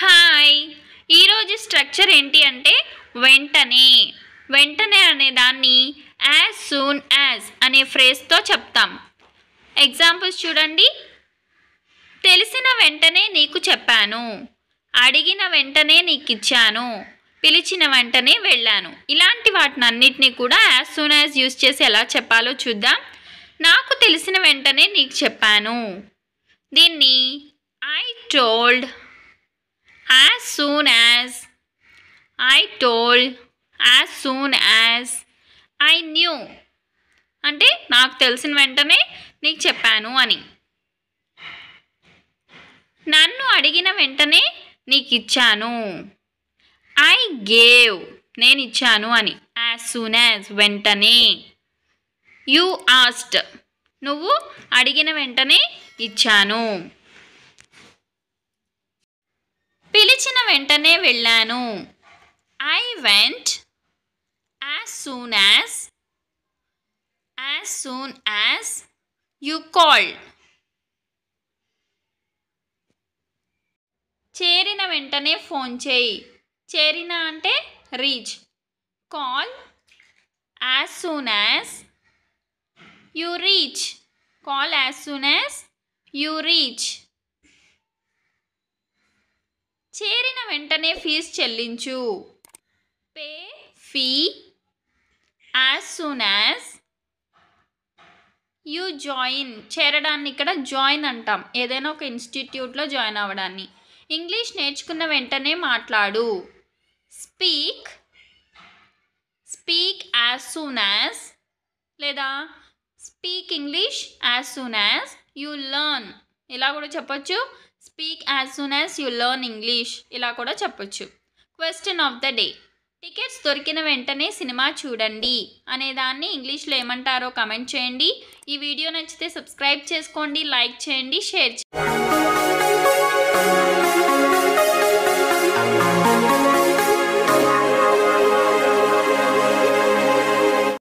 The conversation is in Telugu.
హాయ్ ఈరోజు స్ట్రక్చర్ ఏంటి అంటే వెంటనే వెంటనే అనే దాన్ని యాజ్ సూన్ యాజ్ అనే ఫ్రేజ్తో చెప్తాం. ఎగ్జాంపుల్స్ చూడండి. తెలిసిన వెంటనే నీకు చెప్పాను, అడిగిన వెంటనే నీకు ఇచ్చాను, పిలిచిన వెంటనే వెళ్ళాను. ఇలాంటి వాటినన్నిటినీ కూడా యాజ్ సూన్ యాజ్ యూజ్ చేసి ఎలా చెప్పాలో చూద్దాం. నాకు తెలిసిన వెంటనే నీకు చెప్పాను, దీన్ని I told, as soon as, I told, as soon as, I knew అంటే నాకు తెలిసిన వెంటనే నీకు చెప్పాను అని. నన్ను అడిగిన వెంటనే నీకు ఇచ్చాను, I gave, నేను ఇచ్చాను అని. as soon as వెంటనే. you asked, నువ్వు అడిగిన వెంటనే ఇచ్చాను. పిలిచిన వెంటనే వెళ్ళాను, I went as soon as you called. చేరిన వెంటనే ఫోన్ చేయి, చేరిన అంటే reach. Call as soon as you reach, call as soon as you reach. చేరిన వెంటనే ఫీజు చెల్లించు, pay fee as soon as you join. చేరడాన్ని ఇక్కడ జాయిన్ అంటాం, ఏదైనా ఒక ఇన్స్టిట్యూట్లో జాయిన్ అవ్వడాన్ని. ఇంగ్లీష్ నేర్చుకున్న వెంటనే మాట్లాడు, స్పీక్ యాజ్ సూన్ యాజ్, లేదా speak English as soon as you learn. ఇలా కూడా చెప్పొచ్చు, speak as soon as you learn English, ఇలా కూడా చెప్పొచ్చు. Question of the day. Tickets దొరికిన వెంటనే సినిమా చూడండి అనేదాన్ని ఇంగ్లీష్లో ఏమంటారో కమెంట్ చేయండి. ఈ వీడియో నచ్చితే సబ్స్క్రైబ్ చేసుకోండి, లైక్ చేయండి, షేర్ చేయండి.